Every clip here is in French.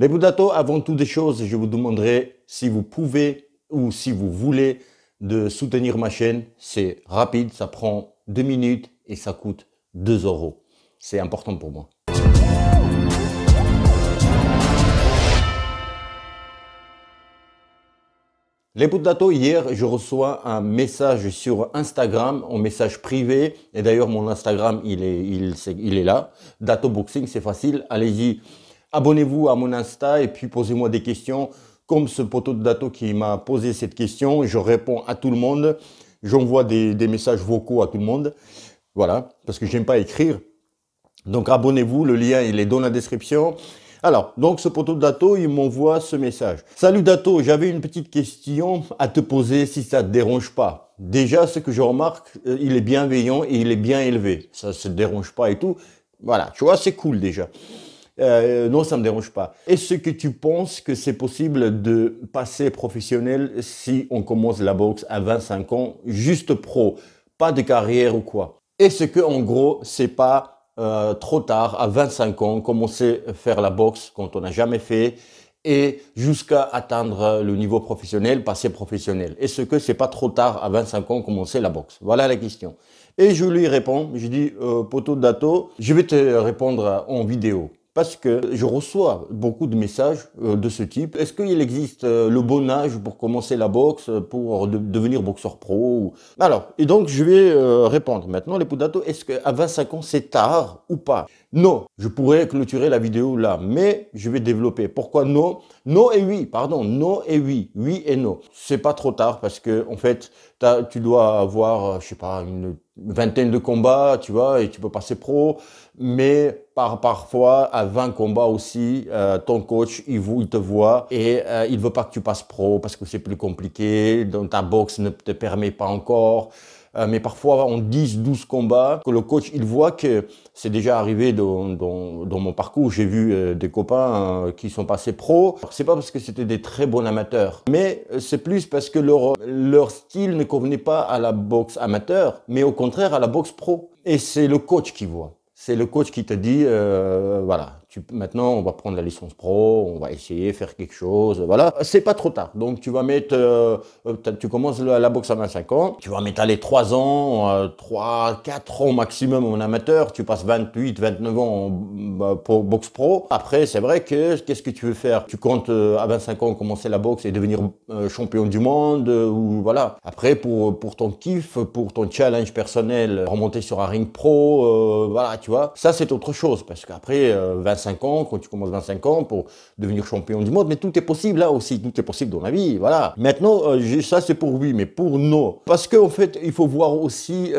Les Boudato, avant toute des choses, je vous demanderai si vous pouvez ou si vous voulez de soutenir ma chaîne. C'est rapide, ça prend 2 minutes et ça coûte 2 euros. C'est important pour moi. Les Boudato, hier, je reçois un message sur Instagram, un message privé. Et d'ailleurs, mon Instagram, il est là. Dato Boxing, c'est facile. Allez-y, abonnez-vous à mon Insta et puis posez-moi des questions. Comme ce poteau de Dato qui m'a posé cette question, je réponds à tout le monde. J'envoie des messages vocaux à tout le monde. Voilà, parce que j'aime pas écrire. Donc abonnez-vous, le lien il est dans la description. Alors, donc ce poteau de Dato, il m'envoie ce message. Salut Dato, j'avais une petite question à te poser si ça te dérange pas. Déjà, ce que je remarque, il est bienveillant et il est bien élevé. Ça se dérange pas et tout. Voilà, tu vois, c'est cool déjà. Non, ça me dérange pas. Est-ce que tu penses que c'est possible de passer professionnel si on commence la boxe à 25 ans, juste pro, pas de carrière ou quoi? Est-ce que en gros, c'est pas trop tard, à 25 ans, commencer à faire la boxe quand on n'a jamais fait et jusqu'à atteindre le niveau professionnel, passer professionnel? Est-ce que c'est pas trop tard à 25 ans commencer la boxe? Voilà la question. Et je lui réponds, je dis, poteau Dato, je vais te répondre en vidéo. Parce que je reçois beaucoup de messages de ce type. Est-ce qu'il existe le bon âge pour commencer la boxe, pour devenir boxeur pro? Alors, et donc je vais répondre. Maintenant, les Poudato, est-ce qu'à 25 ans, c'est tard ou pas? Non, je pourrais clôturer la vidéo là, mais je vais développer. Pourquoi non? Non et oui, pardon, non et oui, oui et non. C'est pas trop tard parce que en fait, tu dois avoir, je sais pas, une vingtaine de combats, tu vois, et tu peux passer pro. Mais parfois, à 20 combats aussi, ton coach, il te voit et il veut pas que tu passes pro parce que c'est plus compliqué, donc ta boxe ne te permet pas encore. Mais parfois, en 10, 12 combats, que le coach, il voit que c'est déjà arrivé dans mon parcours. J'ai vu des copains qui sont passés pro. C'est pas parce que c'était des très bons amateurs, mais c'est plus parce que leur style ne convenait pas à la boxe amateur, mais au contraire à la boxe pro. Et c'est le coach qui voit. C'est le coach qui te dit, voilà, maintenant on va prendre la licence pro, on va essayer de faire quelque chose, voilà. C'est pas trop tard. Donc tu vas mettre, tu commences la boxe à 25 ans, tu vas mettre les 3 ans, 3, 4 ans maximum en amateur, tu passes 28, 29 ans pour boxe pro. Après, c'est vrai que, qu'est-ce que tu veux faire? Tu comptes à 25 ans commencer la boxe et devenir champion du monde, ou voilà. Après, pour ton kiff, pour ton challenge personnel, remonter sur un ring pro, voilà, tu vois. Ça, c'est autre chose, parce qu'après 25 ans, quand tu commences 25 ans pour devenir champion du monde, mais tout est possible là aussi, tout est possible dans la vie, voilà. Maintenant, ça c'est pour oui, mais pour non. Parce qu'en fait, il faut voir aussi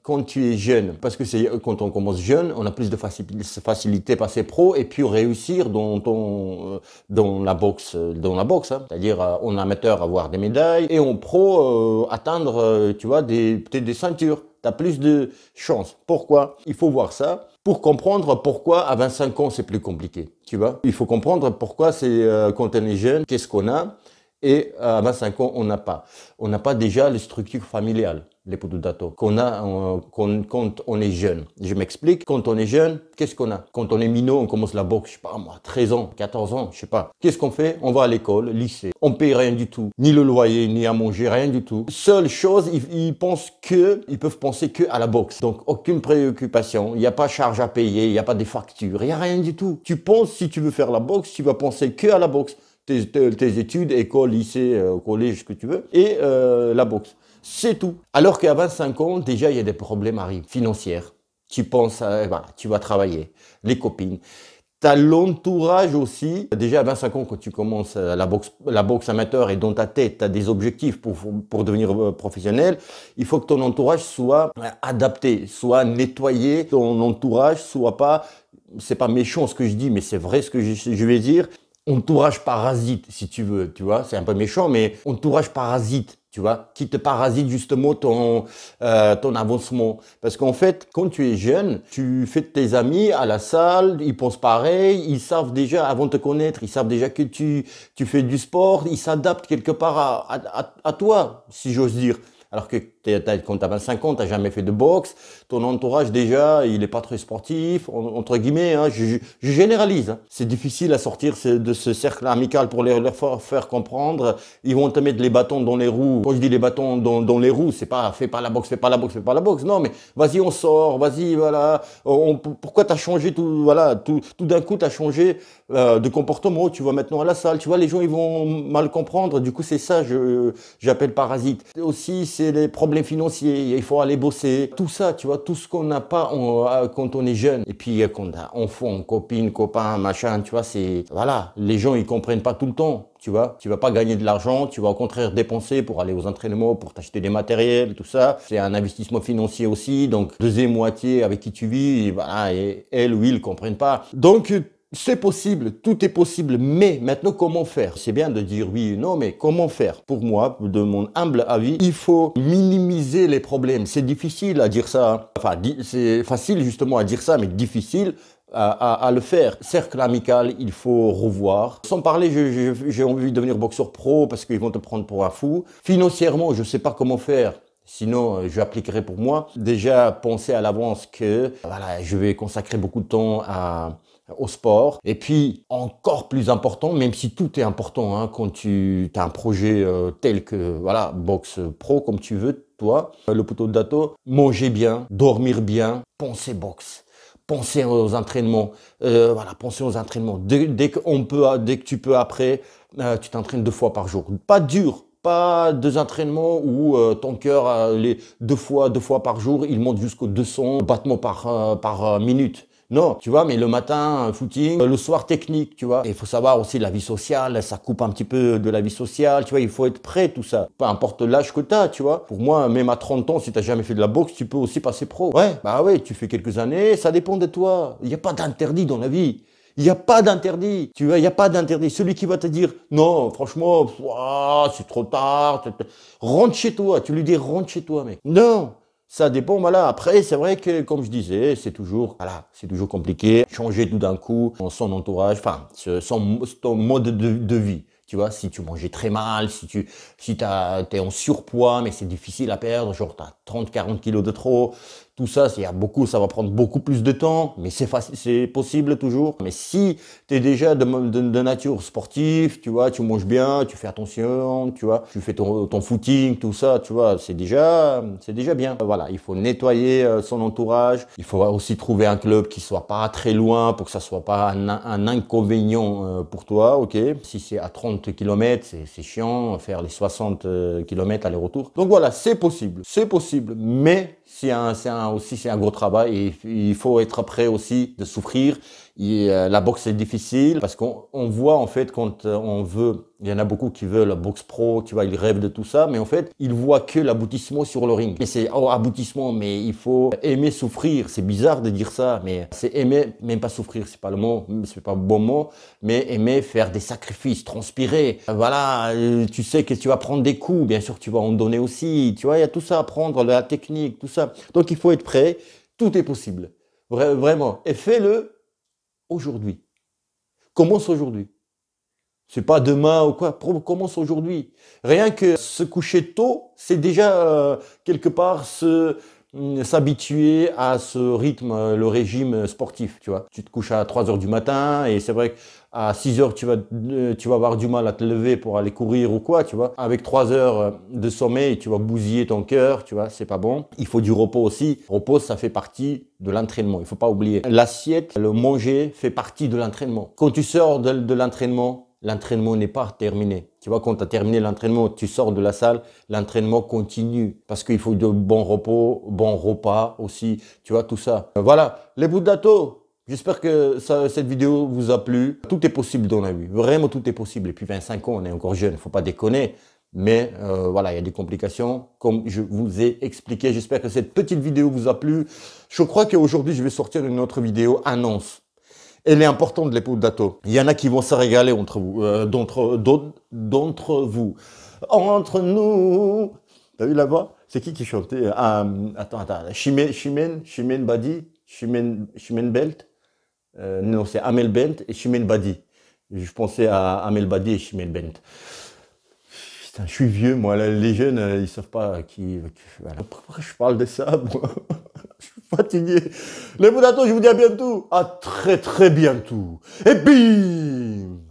quand tu es jeune, parce que c'est quand on commence jeune, on a plus de facilité à passer pro et puis réussir dans la boxe, hein. C'est-à-dire en amateur avoir des médailles et en pro atteindre, tu vois, peut-être des ceintures. Tu as plus de chances. Pourquoi? Il faut voir ça pour comprendre pourquoi à 25 ans c'est plus compliqué. Tu vois? Il faut comprendre pourquoi c'est quand on est jeune, qu'est-ce qu'on a, et à 25 ans on n'a pas. On n'a pas déjà les structures familiales, les poteaux Dato, qu'on a quand on est jeune. Je m'explique. Quand on est jeune, qu'est-ce qu'on a? Quand on est minot, on commence la boxe, je sais pas moi, 13 ans, 14 ans, je sais pas. Qu'est-ce qu'on fait? On va à l'école, lycée. On paye rien du tout. Ni le loyer, ni à manger, rien du tout. Seule chose, ils peuvent penser que à la boxe. Donc, aucune préoccupation. Il n'y a pas charge à payer, il n'y a pas des factures, il n'y a rien du tout. Tu penses, si tu veux faire la boxe, tu vas penser que à la boxe. Tes études, école, lycée, collège, ce que tu veux, et la boxe. C'est tout. Alors qu'à 25 ans, déjà, il y a des problèmes arrivent, financiers. Tu penses, voilà, tu vas travailler, les copines. Tu as l'entourage aussi. Déjà à 25 ans, quand tu commences la boxe amateur et dans ta tête, tu as des objectifs pour devenir professionnel, il faut que ton entourage soit adapté, soit nettoyé. Ton entourage soit pas, c'est pas méchant ce que je dis, mais c'est vrai ce que je vais dire. Entourage parasite, si tu veux, tu vois, c'est un peu méchant, mais entourage parasite, tu vois, qui te parasite justement ton avancement. Parce qu'en fait, quand tu es jeune, tu fais de tes amis à la salle, ils pensent pareil, ils savent déjà, avant de te connaître, ils savent déjà que tu fais du sport, ils s'adaptent quelque part à toi, si j'ose dire. Alors que Quand tu as 25 ans, tu n'as jamais fait de boxe, ton entourage déjà, il n'est pas très sportif, entre guillemets, hein, je généralise. Hein. C'est difficile à sortir de ce cercle amical pour leur faire comprendre. Ils vont te mettre les bâtons dans les roues. Quand je dis les bâtons dans les roues, c'est pas fais pas la boxe, fais pas la boxe, fais pas la boxe. Non, mais vas-y, on sort, vas-y, voilà. Pourquoi tu as changé tout, voilà, tout d'un coup, tu as changé de comportement, tu vas maintenant à la salle, tu vois, les gens, ils vont mal comprendre. Du coup, c'est ça, j'appelle parasite. Aussi, c'est les problèmes financiers, il faut aller bosser. Tout ça, tu vois, tout ce qu'on n'a pas quand on est jeune. Et puis, quand on a enfant, copine, copain, machin, tu vois, voilà, les gens, ils comprennent pas tout le temps. Tu vois, tu vas pas gagner de l'argent, tu vas au contraire dépenser pour aller aux entraînements, pour t'acheter des matériels, tout ça. C'est un investissement financier aussi. Donc, deuxième moitié avec qui tu vis, voilà, et elle ou ils comprennent pas. Donc, c'est possible, tout est possible, mais maintenant comment faire? C'est bien de dire oui ou non, mais comment faire? Pour moi, de mon humble avis, il faut minimiser les problèmes. C'est difficile à dire ça, hein. Enfin, c'est facile justement à dire ça, mais difficile à le faire. Cercle amical, il faut revoir. Sans parler, j'ai envie de devenir boxeur pro parce qu'ils vont te prendre pour un fou. Financièrement, je sais pas comment faire. Sinon, je appliquerai pour moi. Déjà, penser à l'avance que voilà, je vais consacrer beaucoup de temps au sport. Et puis, encore plus important, même si tout est important, hein, quand tu as un projet tel que, voilà, boxe pro, comme tu veux, toi, le poteau de Dato, manger bien, dormir bien, penser boxe. Penser aux entraînements, voilà, penser aux entraînements. Dès que tu peux après, tu t'entraînes 2 fois par jour. Pas dur, pas des entraînements où ton cœur, les 2 fois par jour, il monte jusqu'aux 200 battements par minute. Non, tu vois, mais le matin, footing, le soir, technique, tu vois. Et il faut savoir aussi la vie sociale, ça coupe un petit peu de la vie sociale, tu vois, il faut être prêt, tout ça. Peu importe l'âge que tu as, tu vois. Pour moi, même à 30 ans, si tu n'as jamais fait de la boxe, tu peux aussi passer pro. Ouais, bah ouais, tu fais quelques années, ça dépend de toi. Il n'y a pas d'interdit dans la vie. Il n'y a pas d'interdit, tu vois, il n'y a pas d'interdit. Celui qui va te dire, non, franchement, c'est trop tard, rentre chez toi, tu lui dis, rentre chez toi, mec. Non. Ça dépend, voilà. Après, c'est vrai que, comme je disais, c'est toujours compliqué. Changer tout d'un coup son entourage, enfin, ton mode de vie. Tu vois, si tu mangeais très mal, si t'es en surpoids, mais c'est difficile à perdre, genre t'as 30, 40 kilos de trop, tout ça, ça va prendre beaucoup plus de temps, mais c'est facile, c'est possible toujours. Mais si t'es déjà de nature sportive, tu vois, tu manges bien, tu fais attention, tu vois, tu fais ton footing, tout ça, tu vois, c'est déjà bien. Voilà, il faut nettoyer son entourage. Il faut aussi trouver un club qui soit pas très loin pour que ça soit pas un inconvénient pour toi, ok? Si c'est à 30 km, c'est chiant, faire les 60 km aller-retour. Donc voilà, c'est possible, mais c'est un gros travail et il faut être prêt aussi de souffrir. La boxe c'est difficile parce qu'on voit en fait quand on veut, il y en a beaucoup qui veulent la boxe pro, tu vois, ils rêvent de tout ça, mais en fait ils voient que l'aboutissement sur le ring. Et c'est aboutissement, mais il faut aimer souffrir. C'est bizarre de dire ça, mais c'est aimer, même pas souffrir, c'est pas le mot, c'est pas le bon mot, mais aimer faire des sacrifices, transpirer. Voilà, tu sais que tu vas prendre des coups, bien sûr tu vas en donner aussi, tu vois, il y a tout ça à apprendre, la technique, tout ça. Donc il faut être prêt, tout est possible, vraiment. Et fais-le aujourd'hui. Commence aujourd'hui. C'est pas demain ou quoi. Commence aujourd'hui. Rien que se coucher tôt, c'est déjà quelque part s'habituer à ce rythme, le régime sportif, tu vois. Tu te couches à 3 heures du matin et c'est vrai qu'à 6 heures, tu vas avoir du mal à te lever pour aller courir ou quoi, tu vois. Avec 3 heures de sommeil, tu vas bousiller ton cœur, tu vois, c'est pas bon. Il faut du repos aussi. Repos, ça fait partie de l'entraînement. Il faut pas oublier. L'assiette, le manger fait partie de l'entraînement. Quand tu sors de l'entraînement, l'entraînement n'est pas terminé. Tu vois, quand tu as terminé l'entraînement, tu sors de la salle, l'entraînement continue. Parce qu'il faut de bons repos, bons repas aussi. Tu vois, tout ça. Voilà, les bouts de Dato. J'espère que cette vidéo vous a plu. Tout est possible dans la vie. Vraiment, tout est possible. Et puis 25 ans, on est encore jeune. Faut pas déconner. Mais voilà, il y a des complications. Comme je vous ai expliqué, j'espère que cette petite vidéo vous a plu. Je crois qu'aujourd'hui, je vais sortir une autre vidéo annonce. Elle est importante, l'épaule d'Ato. Il y en a qui vont se régaler entre vous, d'entre vous. Entre nous. T'as vu la voix? C'est qui chantait? Attends. Chimène Badi, Chimène Belt. Non, c'est Amel Bent et Chimène Badi. Je pensais à Amel Badi et Chimène Bent. Putain, je suis vieux, moi. Là, les jeunes, ils savent pas voilà. Pourquoi je parle de ça, moi? Je suis fatigué. Les potatos, je vous dis à bientôt. À très, très bientôt. Et bim!